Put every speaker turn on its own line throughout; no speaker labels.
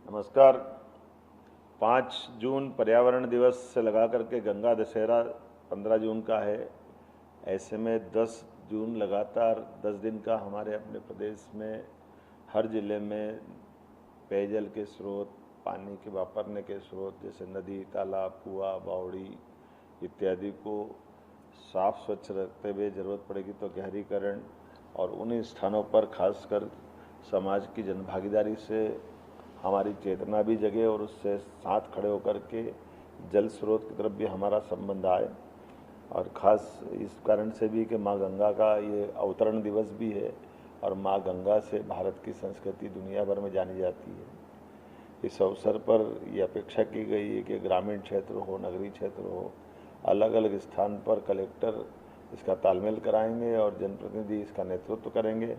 नमस्कार। 5 जून पर्यावरण दिवस से लगा करके गंगा दशहरा 15 जून का है। ऐसे में 10 जून लगातार 10 दिन का हमारे अपने प्रदेश में हर जिले में पेयजल के स्रोत, पानी के वापरने के स्रोत जैसे नदी, तालाब, कुआं, बावड़ी इत्यादि को साफ स्वच्छ रखते हुए ज़रूरत पड़ेगी तो गहरीकरण और उन स्थानों पर खासकर समाज की जनभागीदारी से हमारी चेतना भी जगे और उससे साथ खड़े होकर के जल स्रोत की तरफ भी हमारा संबंध आए। और ख़ास इस कारण से भी कि माँ गंगा का ये अवतरण दिवस भी है और माँ गंगा से भारत की संस्कृति दुनिया भर में जानी जाती है। इस अवसर पर यह अपेक्षा की गई है कि ग्रामीण क्षेत्र हो, नगरीय क्षेत्र हो, अलग अलग स्थान पर कलेक्टर इसका तालमेल कराएंगे और जनप्रतिनिधि इसका नेतृत्व करेंगे।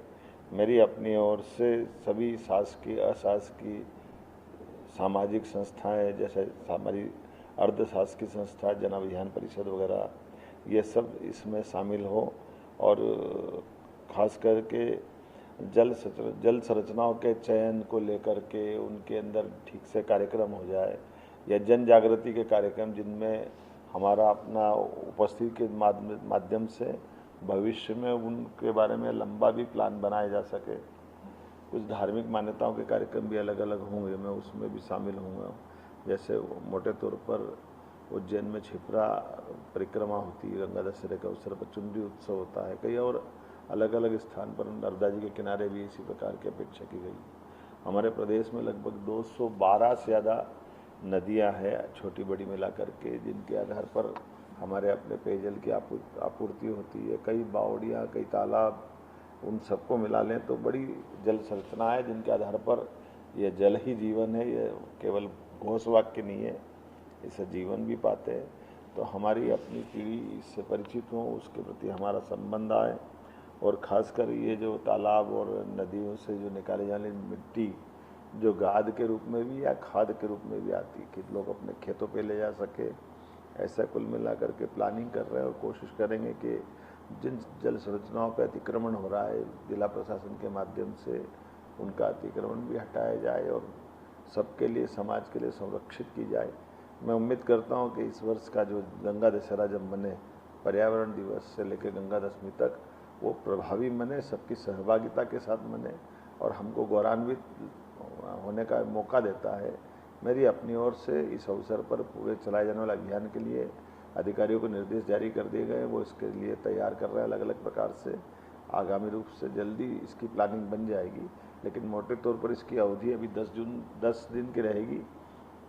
मेरी अपनी ओर से सभी शासकीय, अशासकीय, सामाजिक संस्थाएं जैसे हमारी अर्ध शासकीय संस्था, जन अभियान परिषद वगैरह, ये सब इसमें शामिल हो और खास करके जल संरचनाओं के चयन को लेकर के उनके अंदर ठीक से कार्यक्रम हो जाए या जन जागृति के कार्यक्रम जिनमें हमारा अपना उपस्थिति के माध्यम से भविष्य में उनके बारे में लंबा भी प्लान बनाया जा सके। कुछ धार्मिक मान्यताओं के कार्यक्रम भी अलग अलग होंगे, मैं उसमें भी शामिल होऊंगा। जैसे मोटे तौर पर उज्जैन में क्षिप्रा परिक्रमा होती है, गंगा दशहरे के अवसर पर चुनरी उत्सव होता है। कई और अलग अलग स्थान पर नर्मदा जी के किनारे भी इसी प्रकार की अपेक्षा की गई। हमारे प्रदेश में लगभग 212 से ज़्यादा नदियां हैं, छोटी बड़ी मिला करके, जिनके आधार पर हमारे अपने पेयजल की आपूर्ति होती है। कई बावड़ियाँ, कई तालाब, उन सबको मिला लें तो बड़ी जल संरचना है जिनके आधार पर यह जल ही जीवन है। ये केवल घोष वाक्य नहीं है, इससे जीवन भी पाते हैं। तो हमारी अपनी पीढ़ी इससे परिचित हो, उसके प्रति हमारा संबंध आए और ख़ासकर ये जो तालाब और नदियों से जो निकाले जाने मिट्टी जो गाद के रूप में भी या खाद के रूप में भी आती, कि लोग अपने खेतों पे ले जा सके, ऐसा कुल मिला करके प्लानिंग कर रहे हैं और कोशिश करेंगे कि जिन जल संरचनाओं पर अतिक्रमण हो रहा है जिला प्रशासन के माध्यम से उनका अतिक्रमण भी हटाया जाए और सबके लिए, समाज के लिए संरक्षित की जाए। मैं उम्मीद करता हूं कि इस वर्ष का जो गंगा दशहरा जब मने, पर्यावरण दिवस से लेकर गंगा दशमी तक, वो प्रभावी मने, सबकी सहभागिता के साथ मने और हमको गौरवान्वित होने का मौका देता है। मेरी अपनी ओर से इस अवसर पर पूरे चलाए जाने वाले अभियान के लिए अधिकारियों को निर्देश जारी कर दिए गए, वो इसके लिए तैयार कर रहे हैं अलग अलग प्रकार से। आगामी रूप से जल्दी इसकी प्लानिंग बन जाएगी, लेकिन मोटे तौर पर इसकी अवधि अभी 10 दिन की रहेगी,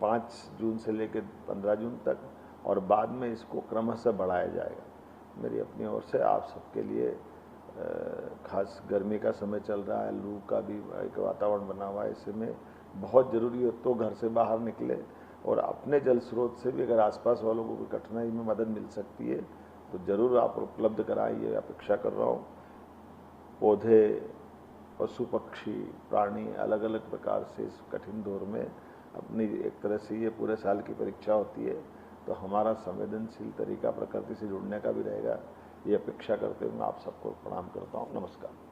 5 जून से लेकर 15 जून तक, और बाद में इसको क्रमशः बढ़ाया जाएगा। मेरी अपनी ओर से आप सबके लिए, खास गर्मी का समय चल रहा है, लू का भी एक वातावरण बना हुआ है, ऐसे में बहुत ज़रूरी हो तो घर से बाहर निकले और अपने जल स्रोत से भी अगर आसपास वालों को कोई कठिनाई में मदद मिल सकती है तो ज़रूर आप उपलब्ध कराइए, अपेक्षा कर रहा हूँ। पौधे, पशु पक्षी, प्राणी अलग अलग प्रकार से इस कठिन दौर में अपनी, एक तरह से ये पूरे साल की परीक्षा होती है, तो हमारा संवेदनशील तरीका प्रकृति से जुड़ने का भी रहेगा। ये अपेक्षा करते हुए मैं आप सबको प्रणाम करता हूँ। नमस्कार।